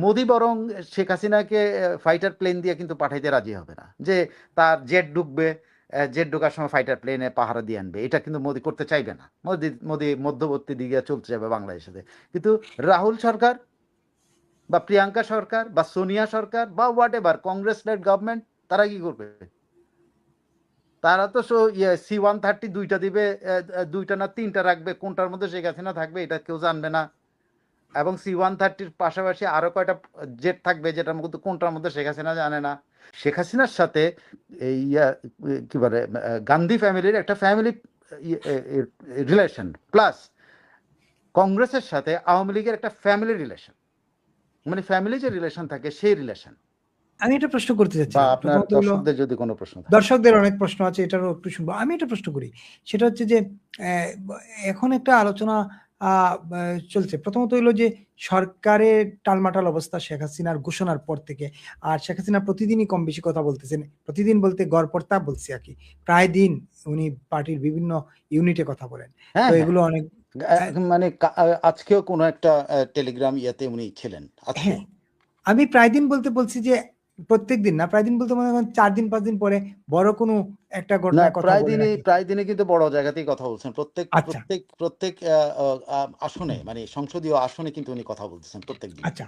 মোদি বরং শেখ হাসিনাকে fighter plane দিয়ে কিন্তু পাঠাইতে রাজি হবে না, যে তার জেট ঢুকবে, জেট ঢোকার সময় ফাইটার প্লেনে পাহারা দিয়ে আনবে, এটা কিন্তু মোদি করতে চাইবে না। মোদি মধ্যবর্তী দিকে চলতে যাবে বাংলাদেশের সাথে। কিন্তু রাহুল সরকার বা প্রিয়াঙ্কা সরকার বা সোনিয়া সরকার বা whatever Congress led government, তারা কি করবে? তারা তো C-130 দুইটা দিবে, দুইটা না তিনটা রাখবে, কোনটার মধ্যে শেখ হাসিনা থাকবে এটা কেউ জানবে না। এবং C-130 পাশাপাশি আরো কয়টা জেট থাকবে, যেটার মধ্যে কোনটার মধ্যে শেখ হাসিনা জানে না। শেখ হাসিনার সাথে এই কি বলে গান্ধী ফ্যামিলির একটা ফ্যামিলি রিলেশন, প্লাস কংগ্রেসের সাথে আওয়ামী লীগের একটা ফ্যামিলি রিলেশন, মানে ফ্যামিলি যে রিলেশন থাকে সেই রিলেশন। আমি একটা প্রশ্ন করতে চাচ্ছি, বা আপনার দর্শকদের যদি কোনো প্রশ্ন থাকে। দর্শকদের অনেক প্রশ্ন আছে, এটারও একটু শুনবো। আমি একটা প্রশ্ন করি, সেটা হচ্ছে যে এখন একটা আলোচনা চলছে। প্রথমত হইলো যে সরকারের টালমাটাল অবস্থা শেখ হাসিনার ঘোষণার পর থেকে, আর শেখ হাসিনা প্রতিদিনই কম বেশি কথা বলতেছেন, প্রতিদিন বলতে গড়পড়তা বলছি আর কি, প্রায় দিন উনি পার্টির বিভিন্ন ইউনিটে কথা বলেন। তো এগুলো অনেক মানে আজকেও কোনো একটা টেলিগ্রাম ইয়াতে উনি ছিলেন। হ্যাঁ, আমি প্রায় দিন বলতে বলছি যে প্রত্যেক দিন না, প্রায় দিন বলতে মনে করেন 4 দিন 5 দিন পরে বড় কোনো একটা ঘটনার কথা বলে নাকি। প্রায় দিনে কিন্তু বড় জায়গাতেই কথা বলছেন, প্রত্যেক আচ্ছা প্রত্যেক প্রত্যেক আসনে, মানে সংসদীয় আসনে কিন্তু উনি কথা বলতেছেন প্রত্যেক দিন। আচ্ছা,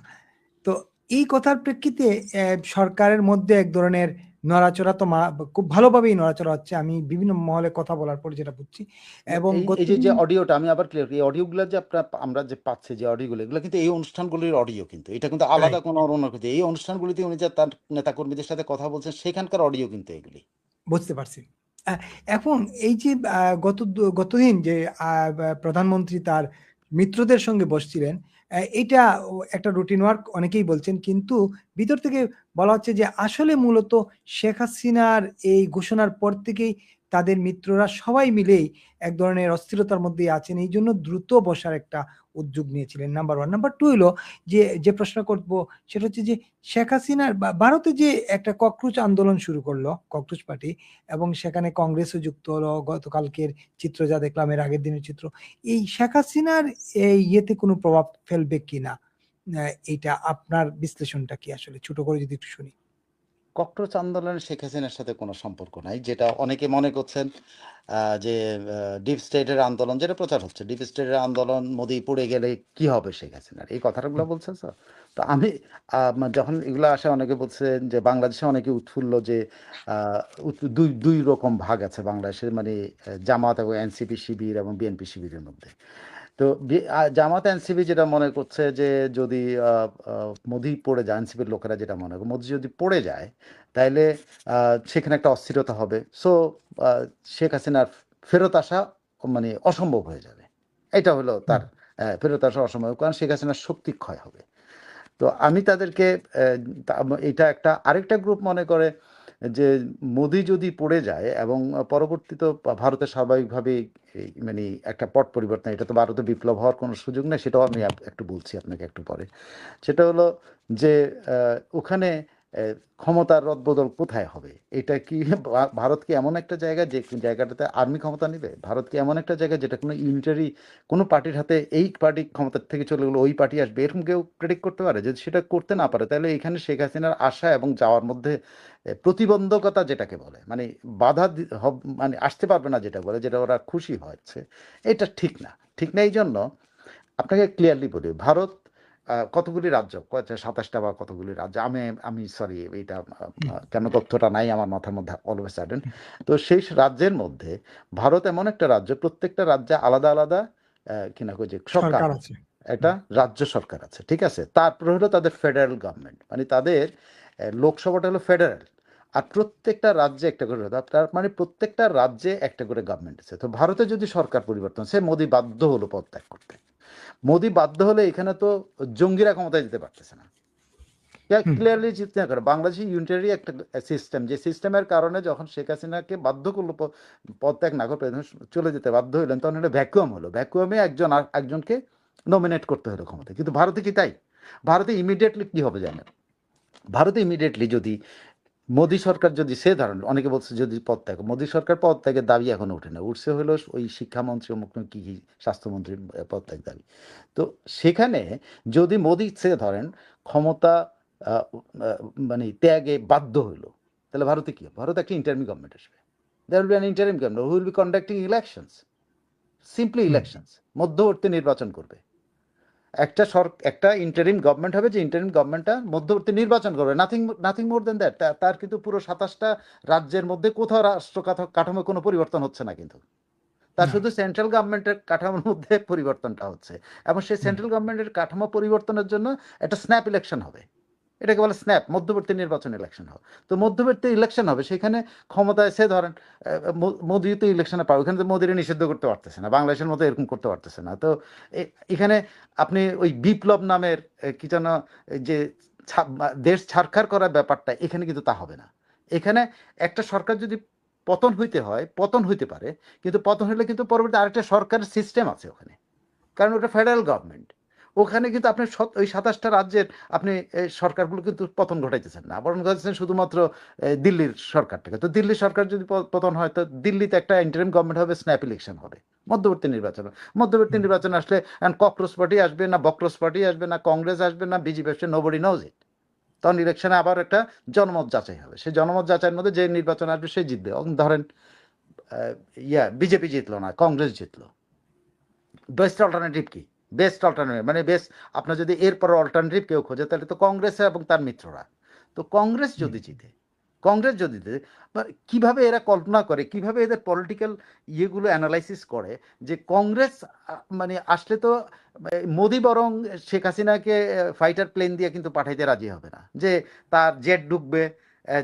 তো এই কথার প্রেক্ষিতে সরকারের মধ্যে এক ধরনের নড়াচড়া তো খুব ভালোভাবেই নড়াচড়া হচ্ছে, আমি বিভিন্ন মহলে কথা বলার পর যেটা বুঝছি। এবং এই যে অডিওটা আমি আবার ক্লিয়ার, এই অডিওগুলো যে আমরা যে পাচ্ছি, যে অডিওগুলো, এগুলো কিন্তু এই অনুষ্ঠানগুলির অডিও, কিন্তু এটা কিন্তু আলাদা কোনো অন্য কিছু। এই অনুষ্ঠানগুলিতে উনি যে তার নেতাকর্মীদের সাথে কথা বলছেন সেখানকার অডিও কিন্তু এগুলি। বুঝতে পারছি। এখন এই যে গতদিন যে প্রধানমন্ত্রী তার মিত্রদের সঙ্গে বসছিলেন, এটা একটা রুটিন ওয়ার্ক অনেকেই বলছেন, কিন্তু ভিতর থেকে বলা হচ্ছে যে আসলে মূলত শেখ হাসিনার এই ঘোষণার পর থেকেই তাদের মিত্ররা সবাই মিলেই এক ধরনের অস্থিরতার মধ্যে আছেন, এই জন্য দ্রুত বসার একটা উদ্যোগ নিয়েছিলেন। নাম্বার 1। নাম্বার 2 হলো যে প্রশ্ন করব সেটা হচ্ছে যে শেখ হাসিনার ভারতে যে একটা ককরোচ আন্দোলন শুরু করলো ককরোচ পার্টি, এবং সেখানে কংগ্রেসও যুক্ত হলো, গতকালকের চিত্র যা দেখলাম, এর আগের দিনের চিত্র, এই শেখ হাসিনার এই ইয়েতে কোনো প্রভাব ফেলবে কিনা, এইটা আপনার বিশ্লেষণটা কি আসলে, ছোট করে যদি একটু শুনি। ককরোচ আন্দোলনের শেখ হাসিনার সাথে কোনো সম্পর্ক নাই, যেটা অনেকে মনে করছেন যে ডিপ স্টেটের আন্দোলন যেটা প্রচার হচ্ছে, ডিপ স্টেটের আন্দোলন, মোদি পড়ে গেলে কি হবে শেখ হাসিনার, এই কথাগুলো বলছে। তো আমি যখন এগুলো আসে, অনেকে বলছেন যে বাংলাদেশে অনেকে উৎফুল্ল যে দুই রকম ভাগ আছে বাংলাদেশের, মানে জামাত এবং এনসিপি শিবির এবং বিএনপি শিবিরের মধ্যে। তো জামাত এনসিপি যেটা মনে করছে যে যদি মোদি পড়ে যায়, এনসিপির লোকেরা যেটা মনে করে মোদি যদি পড়ে যায় তাহলে সেখানে একটা অস্থিরতা হবে, সো শেখ হাসিনার ফেরত আসা মানে অসম্ভব হয়ে যাবে। এটা হলো তার ফেরত আসা অসম্ভব, কারণ শেখ হাসিনার শক্তি ক্ষয় হবে। তো আমি তাদেরকে এটা একটা আরেকটা গ্রুপ মনে করে যে মোদি যদি পড়ে যায় এবং পরবর্তীতে ভারতে স্বাভাবিকভাবেই মানে একটা পট পরিবর্তন, এটা তো ভারতে বিপ্লব হওয়ার কোনো সুযোগ নেই, সেটাও আমি একটু বলছি আপনাকে একটু পরে। সেটা হলো যে ওখানে ক্ষমতার রদবদল কোথায় হবে, এটা কি ভারত কি এমন একটা জায়গা যে জায়গাটাতে আর্মি ক্ষমতা নেবে? ভারত কি এমন একটা জায়গা যেটা কোনো ইউনিটারি কোনো পার্টির হাতে, এই পার্টি ক্ষমতার থেকে চলে গেলো ওই পার্টি আসবে, এরকম কেউ প্রেডিক্ট করতে পারে? যদি সেটা করতে না পারে তাহলে এখানে শেখ হাসিনার আসা এবং যাওয়ার মধ্যে প্রতিবন্ধকতা যেটাকে বলে, মানে বাধা মানে আসতে পারবে না যেটা বলে, যেটা ওরা খুশি হচ্ছে, এটা ঠিক না। ঠিক না, এই জন্য আপনাকে ক্লিয়ারলি বলি, ভারত কতগুলি রাজ্য, 27টা বা কতগুলি রাজ্য, আমি সরি এইটা কেন তথ্যটা নাই আমার মাথার মধ্যে অলওয়েজ সাডেন। তো সেই রাজ্যের মধ্যে ভারত এমন একটা রাজ্য, প্রত্যেকটা রাজ্যে আলাদা আলাদা কিনা যে সরকার আছে, একটা রাজ্য সরকার আছে, ঠিক আছে। তারপরে হলো তাদের ফেডারেল গভর্নমেন্ট, মানে তাদের লোকসভাটা হলো ফেডারেল, আর প্রত্যেকটা রাজ্যে একটা করে, তার মানে প্রত্যেকটা রাজ্যে একটা করে গভর্নমেন্ট আছে। তো ভারতে যদি সরকার পরিবর্তন, সে মোদি বাধ্য হলো পদত্যাগ করতে, মোদি বাধ্য হলে এখানে তো জঙ্গিরা ক্ষমতায় যেতে পারতেছে না। ক্লিয়ারলি চিন্তা করে বাংলাদেশে ইউনিটারি একটা সিস্টেম, যে সিস্টেমের কারণে যখন শেখ হাসিনাকে বাধ্য করলো পদত্যাগ না করে চলে যেতে বাধ্য হইলেন, তখন এটা ভ্যাকুয়াম হলো, ভ্যাকুয়ামে একজনকে নমিনেট করতে হলো ক্ষমতায়। কিন্তু ভারতে কি তাই? ভারতে ইমিডিয়েটলি কি হবে জানেন? ভারতে ইমিডিয়েটলি যদি মোদী সরকার যদি সে ধরেন, অনেকে বলছে যদি পদ ত্যাগ, মোদী সরকার পদ ত্যাগের দাবি এখনো ওঠে না, উঠছে হলো ওই শিক্ষামন্ত্রী অমুক কি কি স্বাস্থ্যমন্ত্রী পদ ত্যাগ দাবি। তো সেখানে যদি মোদী সে ধরেন ক্ষমতা আহ, আহ, মানে ত্যাগে বাধ্য হইলো, তাহলে ভারতে কি হবে? ভারতে একটা ইন্টারিম গভর্নমেন্ট আসবে, there will be an interim government who will be conducting elections, simply hmm, elections, মধ্যবর্তী নির্বাচন করবে। একটা ইন্টারিম গভর্নমেন্ট হবে, যে ইন্টারিম গভর্নমেন্টটা মধ্যবর্তী নির্বাচন করবে, nothing nothing more than that. তার কিন্তু পুরো 27টা রাজ্যের মধ্যে কোথাও রাষ্ট্র কাঠামো কোনো পরিবর্তন হচ্ছে না, কিন্তু তার না, শুধু সেন্ট্রাল গভর্নমেন্টের কাঠামোর মধ্যে পরিবর্তনটা হচ্ছে। এবং সেই হুম, সেন্ট্রাল গভর্নমেন্টের কাঠামো পরিবর্তনের জন্য একটা স্ন্যাপ ইলেকশন হবে, এটাকে বলে স্ন্যাপ, মধ্যবর্তী নির্বাচন ইলেকশন হবে। তো মধ্যবর্তী ইলেকশন হবে, সেখানে ক্ষমতায় সে ধরেন মোদি তো ইলেকশনে পাবে, ওখানে তো মোদিরে নিষিদ্ধ করতে পারতেছে না, বাংলাদেশের মতো এরকম করতে পারতেছে না। তো এখানে আপনি ওই বিপ্লব নামের কি যেন যে দেশ ছারখার করার ব্যাপারটা, এখানে কিন্তু তা হবে না। এখানে একটা সরকার যদি পতন হইতে হয়, পতন হইতে পারে, কিন্তু পতন হলে কিন্তু পরবর্তী আরেকটা সরকারের সিস্টেম আছে ওখানে, কারণ ওটা ফেডারেল গভর্নমেন্ট। ওখানে কিন্তু আপনি ওই 27টা রাজ্যের আপনি সরকারগুলো কিন্তু পতন ঘটাইতেছেন না, বরং ঘটাচ্ছেন শুধুমাত্র দিল্লির সরকারটাকে। তো দিল্লির সরকার যদি পতন হয়, তো দিল্লিতে একটা ইন্টারিম গভর্নমেন্ট হবে, স্ন্যাপ ইলেকশন হবে, মধ্যবর্তী নির্বাচন হবে। মধ্যবর্তী হুম, নির্বাচন আসলে ককরোচ পার্টি আসবে না, বকরোচ পার্টি আসবে না, কংগ্রেস আসবে না, বিজেপি আসবে, নোবডি নোজ ইট। তখন ইলেকশনে আবার একটা জনমত যাচাই হবে, সেই জনমত যাচাইয়ের মধ্যে যে নির্বাচন আসবে সে জিতবে। ধরেন বিজেপি জিতলো না, কংগ্রেস জিতলো, বেস্ট অল্টারনেটিভ কি? বেস্ট অল্টারনেটিভ মানে বেস্ট, আপনার যদি এরপর অল্টারনেটিভ কেউ খোঁজে, তাহলে তো কংগ্রেস এবং তার মিত্ররা। তো কংগ্রেস হুম, যদি জিতে, কংগ্রেস যদি জিতে, কিভাবে এরা কল্পনা করে, কিভাবে এদের পলিটিক্যাল ইয়েগুলো অ্যানালাইসিস করে যে কংগ্রেস মানে আসলে তো মোদি বরং শেখ হাসিনাকে ফাইটার প্লেন দিয়ে কিন্তু পাঠাইতে রাজি হবে না, যে তার জেট ঢুকবে,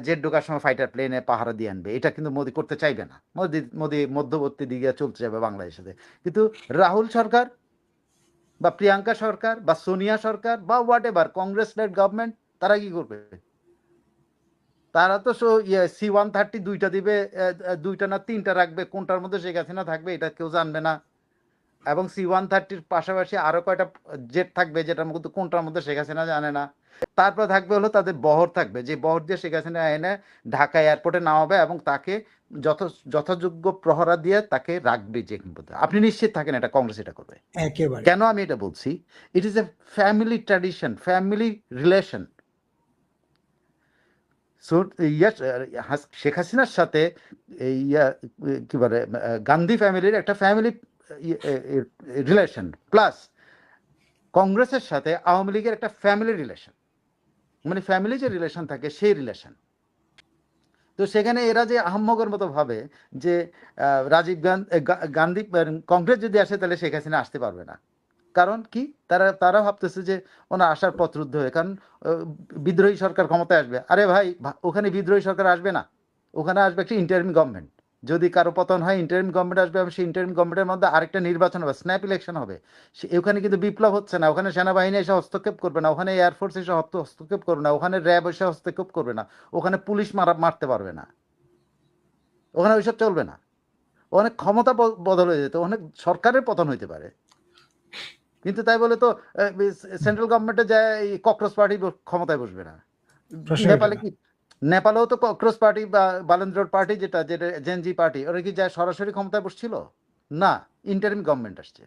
জেট ঢোকার সময় ফাইটার প্লেনে পাহারা দিয়ে আনবে, এটা কিন্তু মোদি করতে চাইবে না। মোদি মোদি মধ্যবর্তী দিকে চলতে যাবে বাংলাদেশের সাথে। কিন্তু রাহুল সরকার বা প্রিয়াঙ্কা সরকার বা সোনিয়া সরকার বা whatever Congress led government, তারা কি করবে? তারা তো C-130 দুইটা দিবে, দুইটা না তিনটা রাখবে, কোনটার মধ্যে শেখ হাসিনা থাকবে এটা কেউ জানবে না। এবং C-130 পাশাপাশি আরো কয়টা জেট থাকবে, যেটার মধ্যে কোনটার মধ্যে শেখ হাসিনা জানে না। তারপর থাকবে হলো তাদের বহর থাকবে, যে বহর দিয়ে শেখ হাসিনা এনে ঢাকা এয়ারপোর্টে নামাবে এবং তাকে যথাযোগ্য প্রহরা দিয়ে তাকে রাখবে যে পর্যন্ত। আপনি নিশ্চিত থাকেন এটা কংগ্রেস এটা করবে। একেবারে। কেন আমি এটা বলছি? It is a family tradition, family relation. So Sheikh হাসিনার সাথে এই কি বলে গান্ধী ফ্যামিলির একটা ফ্যামিলি রিলেশন, প্লাস কংগ্রেসের সাথে আওয়ামী লীগের একটা ফ্যামিলি রিলেশন, মানে ফ্যামিলি যে রিলেশন থাকে সেই রিলেশন। তো সেখানে এরা যে আহাম্মকের মতো ভাবে যে রাজীব গান্ধী কংগ্রেস যদি আসে তাহলে শেখ হাসিনা আসতে পারবে না। কারণ কি? তারা ভাবতেছে যে ওনার আসার পথ রুদ্ধ হয়ে, কারণ বিদ্রোহী সরকার ক্ষমতায় আসবে। আরে ভাই, ওখানে বিদ্রোহী সরকার আসবে না, ওখানে আসবে একটা ইন্টারিম গভর্নমেন্ট। যদি কারো পতন হয়, ইন্টারিম গভর্নমেন্ট আসবে এবং সেই ইন্টারিম গভর্নমেন্টের মধ্যে আরেকটা নির্বাচন হবে, স্ন্যাপ ইলেকশন হবে। ওখানে কিন্তু বিপ্লব হচ্ছে না, ওখানে সেনাবাহিনী এসে হস্তক্ষেপ করবে না, ওখানে এয়ারফোর্স এসে হস্তক্ষেপ করবে না, ওখানে র্যাব এসে হস্তক্ষেপ করবে না, ওখানে পুলিশ মারতে পারবে না, ওখানে ওইসব চলবে না। অনেক ক্ষমতা বদল হয়ে যেত, অনেক সরকারের পতন হইতে পারে, কিন্তু তাই বলে তো সেন্ট্রাল গভর্নমেন্টে যায় ককরোচ পার্টি ক্ষমতায় বসবে না। প্রশ্নই ওঠে নেপালে না। কি? নেপালেও তো ককরোচ পার্টি বা বালেন্দ্র পার্টি, যেটা যেটা জেনজি পার্টি, ওরা কি যায় সরাসরি ক্ষমতায় বসছিল? না, ইন্টারিম গভর্নমেন্ট আসছে।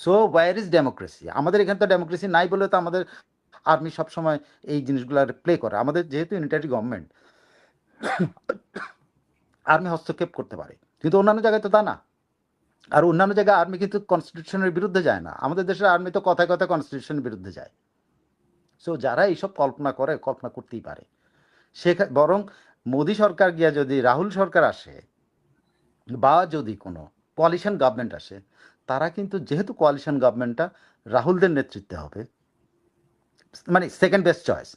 So where is democracy? আমাদের এখানে তো ডেমোক্রেসি নাই বলে তো আমাদের আর্মি সবসময় এই জিনিসগুলো প্লে করে। আমাদের যেহেতু ইউনিটারি গভর্নমেন্ট, আর্মি হস্তক্ষেপ করতে পারে, কিন্তু অন্যান্য জায়গায় তো তা না। আর অন্যান্য জায়গায় আর্মি কিন্তু কনস্টিটিউশনের বিরুদ্ধে যায় না, আমাদের দেশের আর্মি তো কথায় কথায় কনস্টিটিউশনের বিরুদ্ধে যায়। সো যারা এইসব কল্পনা করে, কল্পনা করতেই পারে। বরং মোদী সরকার গিয়া যদি রাহুল সরকার আসে, বা যদি কোনো কোয়ালিশন গভর্নমেন্ট আসে, তারা কিন্তু যেহেতু কোয়ালিশন গভর্নমেন্টটা রাহুলদের নেতৃত্বে হবে, মানে সেকেন্ড বেস্ট চয়েস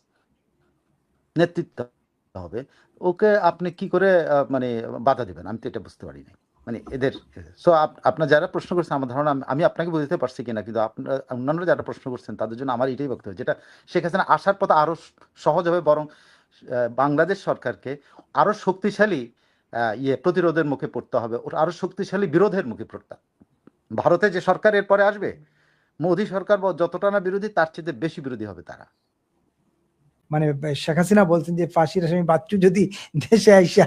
নেতৃত্ব হবে, ওকে আপনি কি করে মানে বাধা দেবেন? আমি তো এটা বুঝতে পারি না। মানে এদের, সো আপনার যারা প্রশ্ন করছেন, আমার ধারণা আমি আপনাকে বুঝতে পারছি কিনা, কিন্তু আপনার অন্যান্য যারা প্রশ্ন করছেন তাদের জন্য আমার এটাই বক্তব্য, যেটা শেখ হাসিনা আসার পথে আরো সহজ হবে, বরং বাংলাদেশ সরকারকে আরো শক্তিশালী প্রতিরোধের মুখে পড়তে হবে, ওর আরো শক্তিশালী বিরোধের মুখে পড়তে। ভারতে যে সরকার এরপরে আসবে, মোদী সরকার যতটা না বিরোধী, তার চেয়ে বেশি বিরোধী হবে তারা। মানে শেখ হাসিনা বলছেন যে ফাঁসির আসামি বাচ্চু যদি দেশে আইসা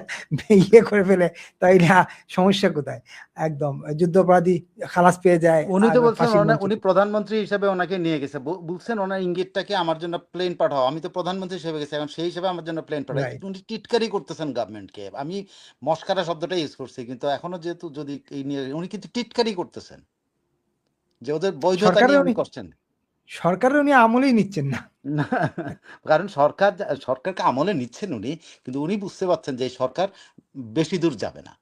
ইয়ে করে ফেলে তাইলে সমস্যা কোথায়, একদম যুদ্ধাপরাধী খালাস পেয়ে যায় উনি আর তো বলছেন ফাঁসির মঞ্চ উনি প্রধানমন্ত্রী হিসেবে ওনাকে নিয়ে গেছে, বলছেন ওনার ইঙ্গিতটাকে আমার জন্য প্লেন পাঠাও, আমি তো প্রধানমন্ত্রী হিসেবে গেছি, এখন সেই হিসেবে আমার জন্য প্লেন পাঠাও। রাইট। উনি টিটকারি করতেছেন গভর্নমেন্টকে, আমি মস্কারা শব্দটা ইউজ করছি, কিন্তু এখনো যেহেতু যদি এই নিয়ে উনি কিন্তু টিটকারি করতেছেন যে ওদের বৈধতা সরকারের নিয়ে উনি উনি করছেন সরকারের উনি আমলেই নিচ্ছেন না। না। কারণ সরকারকে আমলে নিচ্ছেন উনি, কিন্তু উনি বুঝতে পারছেন যে এই সরকার বেশি দূর যাবে না।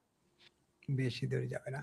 বেশি দূর যাবে না।